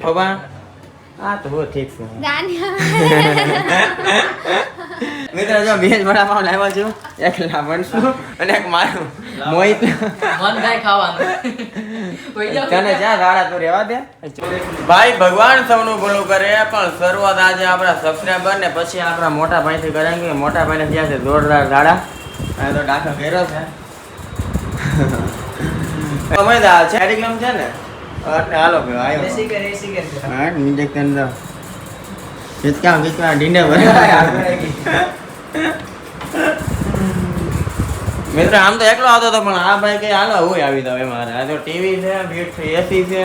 ખબર આ તો બહુ ઠીક છે મિત્રો જો બેજ વડાપાવ લાવ્યો છું એક લાવણનું અને એક મારું મોહિત મન થાય ખાવાનું તને જ્યાં દાડા તો રહેવા દે ભાઈ ભગવાન સૌનું ભલું કરે પણ શરૂઆત આજે આપણા સબસ્ક્રાઈબર ને પછી આપણા મોટા ભાઈથી કરાંગે મોટા ભાઈને થયા છે જોરદાર દાડા અને તો ડાખો ઘેરો છે સમજદાર છે એડિગ્રામ છે ને એટલે હાલો કે આયો એસી કર હા ઇન્જેક્શન દો કિચકા ડીને ભરે મિત્ર આમ તો એકલો આવતો હતો પણ આ ભાઈ કઈ હાલો હું આવી દઉં મારે આ તો ટીવી છે બીટ એસી છે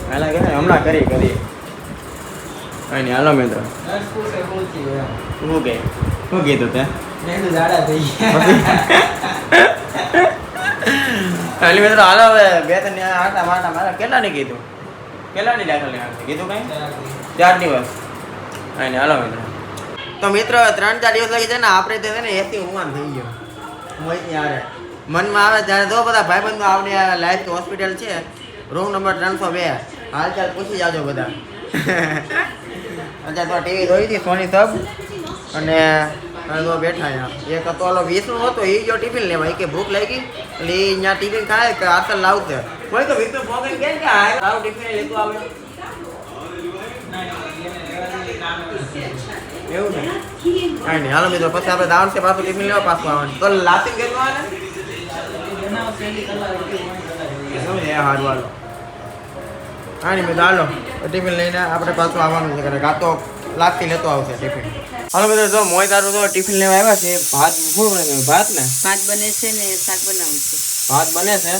હાલા કે હમણાં કરી કઈ નહીં હાલો મિત્ર શું કીધું તે એટલે મિત્રો હાલો હવે બે ત્રણ આટા માટા મારા કેટલાની કીધું કેટલાની દાખલ કીધું કઈ 4 દિવસ અને હાલો મિત્રો તો મિત્રો 3-4 દિવસ લાગી જાય ને આપણે તો છે ને એસી ઉમાન થઈ ગયો મનમાં આવે ત્યારે તો બધા ભાઈબંધો આપણે લાઈફ હોસ્પિટલ છે રૂમ નંબર 302 હાલચાલ પૂછી જાજો બધા અત્યારે તો ટીવી જોઈ હતી સોની સબ અને તો બેઠા એક હતો ઓલો વિષ્ણુ હતો એ જો ટિફિન લેવા કે ભૂખ લાગી એટલે એ ત્યાં ટિફિન ખાય કે આસલ લાવશે કોઈ તો વિષ્ણુ પોગન કે સારું ટિફિન લેતું આવે એવું ને કાંઈ નહીં હાલો મિત્રો પછી આપણે દાવણ છે પાછું ટિફિન લેવા પાછું આવવાનું તો લાસીન કેટલું આવે સારું હાલો હા નહીં મિત્રો હાલો ટિફિન લઈને આપણે પાછું આવવાનું છે કાં તો લાગતી લેતો આવશે ટિફિન હાલો મિત્રો જો મોય તારું તો ટિફિન લેવા આવ્યા છે ભાત શું બને ભાત ને ભાત બને છે ને શાક બનાવું છે ભાત બને છે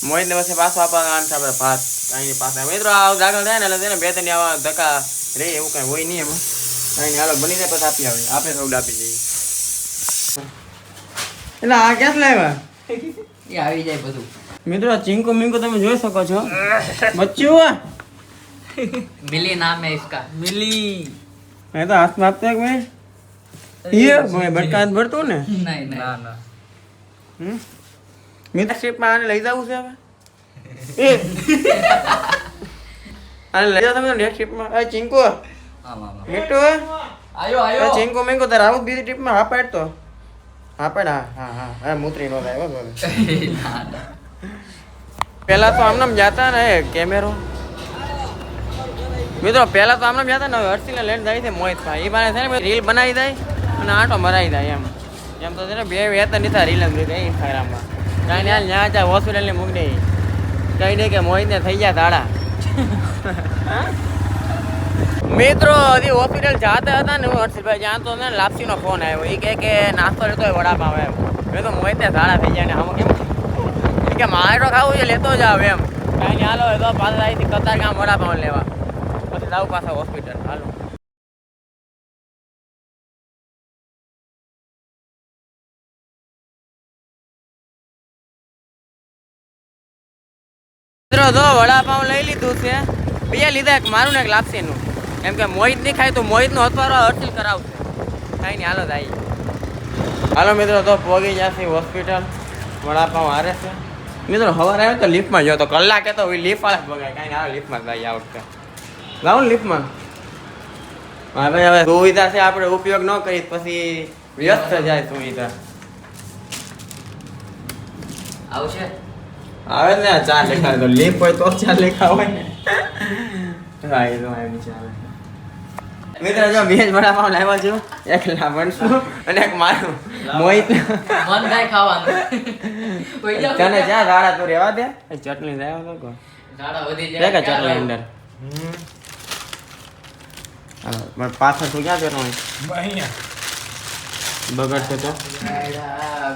મોહિત ને પછી પાછું આપવાનું છે આપણે ભાત કાંઈ પાસે મિત્રો આ દાખલ થાય ને એટલે તેને બે ત્રણ આવા ધક્કા રે એવું કાંઈ હોય નહીં એમાં કાંઈ હાલો બની જાય પછી આપી આવે આપણે સૌ આપી જઈએ એટલે આ ક્યાં લાવ્યા એ આવી જાય બધું મિત્રો ચીંકો મિંકો તમે જોઈ શકો છો બચ્ચું मिली नाम है इसका मिली मैं तो हाथ में आपते एक मैं ये मैं बटका भरतो ने नहीं ना ना मित्र शिप में आने लई जाऊं से હવે એ આને લઈ જાવ તમે નેક્સ્ટ ટ્રીપ માં આ ચીંકો हां मामा મીઠો आयो ચીંકો મેંકો તાર આવું બીજી ટ્રીપ માં હા પાડ તો હા પાડ હા હા મૂત્રી નો થાય બસ પહેલા તો આમનામ જાતા ને કેમેરો મિત્રો પહેલા તો આમનામ જાતા ને હર્ષિલ ને લઈને જાય છે મોહિત ભાઈ એ બાને છે ને રીલ બનાવી જાય અને આટો મરાઈ જાય એમ તો છે ને બે વેતન નીથા રીલ જ ગઈ ઇન્સ્ટાગ્રામમાં કાંઈ ને હાલ ન્યા જાય હોસ્પિટલ ને મૂકી દે કઈ દે કે મોહિત ને થઈ ગયા દાડા મિત્રો હજી હોસ્પિટલ જાતા હતા ને હું હર્ષિલભાઈ જ્યાં તો ને લાપસીનો ફોન આવ્યો એ કે નાસ્તો લેતો હોય વડાપાવ એમ મેં તો મોહિત ને દાડા થઈ જાય ને આમાં કેમ કે મારે ખાવું છે લેતો જાવ એમ કાંઈ નહીં હાલો તો પાછા અહીંથી કતાર ગામ વડાપાવ લેવા પછી જાવ પાછા હોસ્પિટલ હાલો મિત્રો જો વડાપાવ લઈ લીધું છે બીજા લીધા એક મારું ને એક લાપસીનું એમ કે મોહિત નહીં ખાય તો મોહિતનો હથવારો હર્ષિલ કરાવશે કાંઈ નહીં હાલો જાય હાલો મિત્રો તો પોગી જશે હોસ્પિટલ વડાપાવ હારે છે મિત્રો સવારે આવ્યો તો લિફ્ટમાં ગયો તો કલાકે તો લિફ્ટ વાળા બગાય કાંઈ આવે લિફ્ટમાં જાય આ વખતે લાવો ને લિફ્ટમાં હા ભાઈ હવે સુવિધા છે આપણે ઉપયોગ ન કરીએ પછી વ્યસ્ત જાય સુવિધા આવશે આવે ને 4 લેખા તો લિફ્ટ હોય તો 4 લેખા હોય ને હા એ તો આવી ચાલે મિત્રો જો બેજ વડાપાવ લાવ્યો છું એક લાવણનું અને એક મારું મોહિત મન થાય ખાવાનું તને જ્યાં દાડા તો રહેવા દે ચટણી લાવ્યો તો કો દાડા વધી કે જાય ચટણી અંદર હાલો પણ પાછળ તો ક્યાં જતો બગડશે તો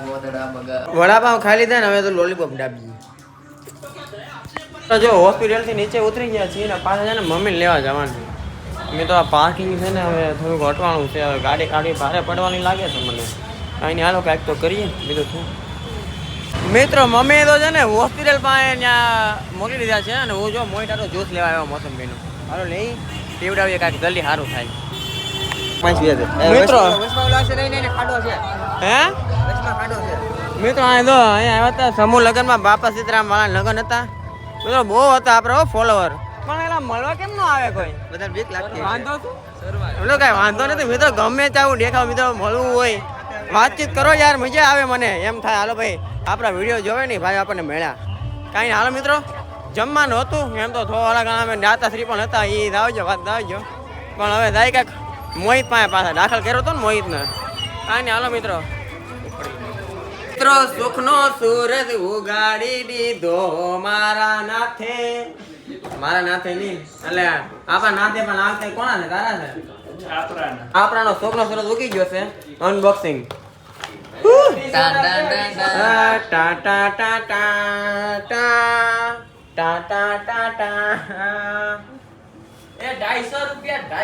ગોદડા બગા વડાપાવ ખાઈ લીધા ને હવે તો લોલીપોપ ડાબી તો જો હોસ્પિટલ થી નીચે ઉતરી ગયા છીએ ને પાછા છે ને મમ્મીને લેવા જવાનું મેં તો આ પાર્કિંગ છે ને હવે થોડુંક હટવાનું છે હવે ગાડી કાઢી ભારે પડવાની લાગે છે મને કાંઈ હાલો કાંઈક તો કરીએ બીજું શું મિત્રો મમ્મી તો છે ને હોસ્પિટલ પાસે ત્યાં મોકલી દીધા છે અને હું જો મોઈટાનો જ્યુસ લેવા આવ્યો મોસંબીનો હાલો લઈ પીવડાવીએ કાંઈક જલ્દી સારું થાય મિત્રો હે મિત્રો અહીંયા આવ્યા હતા સમૂહ લગ્નમાં બાપા સીતારામ વાળા લગ્ન હતા મિત્રો બહુ હતા આપણે ફોલોવર પણ એલા મળવા કેમ ન આવે કોઈ બધા બીક લાગતી વાંધો એમનો કઈ વાંધો નથી મિત્રો, ગમે ત્યાં દેખાવ મિત્રો મળવું હોય વાતચીત કરો યાર, મજા આવે મને એમ થાય હાલો ભાઈ આપણા વિડીયો જોવે ને ભાઈ આપણને મળ્યા કાંઈ હાલો મિત્રો જમવાનું હતું એમ તો થોડા ઘણા અમે દાતા શ્રી પણ હતા એ દાવજો વાત દાવજો પણ હવે જાય કાંઈક મોહિત પાસે પાછા દાખલ કર્યો હતો ને મોહિતને કાંઈ નહીં હાલો મિત્રો સુખનો સૂરજ ઉગાડી દીધો મારા નાથે નહીં એટલે આપણા નાથે પણ આવતે કોના છે તારા છે આપણાનો સુખનો સૂરજ ઉગી ગયો છે અનબોક્સિંગ ટા ટા ટા ટા. ટા ટા ટા ટા ટા એ 250 રૂપિયા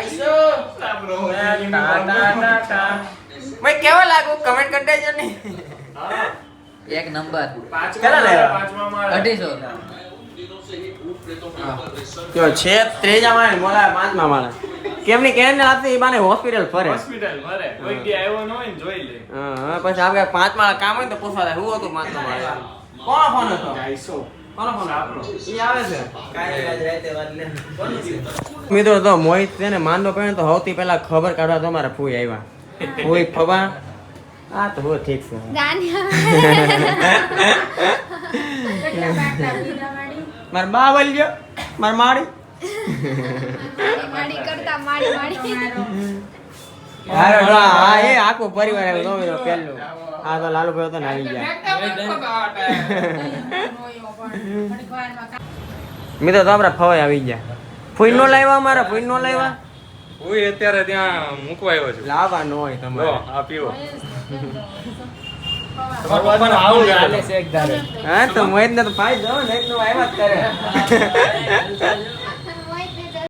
મેં કેવા લાગુ કમેન્ટ કરી દેજો ને એક નંબર કેટલા લેવા 250. જો છે ત્રીજા માળે મોલા પાંચમા માળે કેમની કેન ને આપતી ઈ બાને હોસ્પિટલ ફરે કોઈ દી આવ્યો ન હોય ને જોઈ લે. હા પછી આપણે પાંચ માળે કામ હોય ને તો પૂછવા થાય હું હતું પાંચમા માળે કોનો ફોન હતો 250. કોનો ફોન ઈ આવે છે મિત્રો તો મોહિત છે ને માંડો પડે તો સૌથી પહેલા ખબર કાઢવા તમારા ફૂઈ આવ્યા ફૂઈ ફવા આ તો બહુ ઠીક છે માર બા બોલ્યો માર માડી હા એ આખો પરિવાર આવ્યો તો પેલું આ તો લાલુભાઈ હતો ને આવી ગયા મિત્રો તો આપડા ફવાઈ આવી ગયા ફૂઈ નો લાવ્યા અમારા ફૂઈ નો લાવ્યા હું અત્યારે ત્યાં મૂકવા આવ્યો છું. લાવવા નો હોય લો, તમારે આ પીવો. હા તો મોહિત ને તો ફાઈ દો ને એટલું આવ્યા જ કરે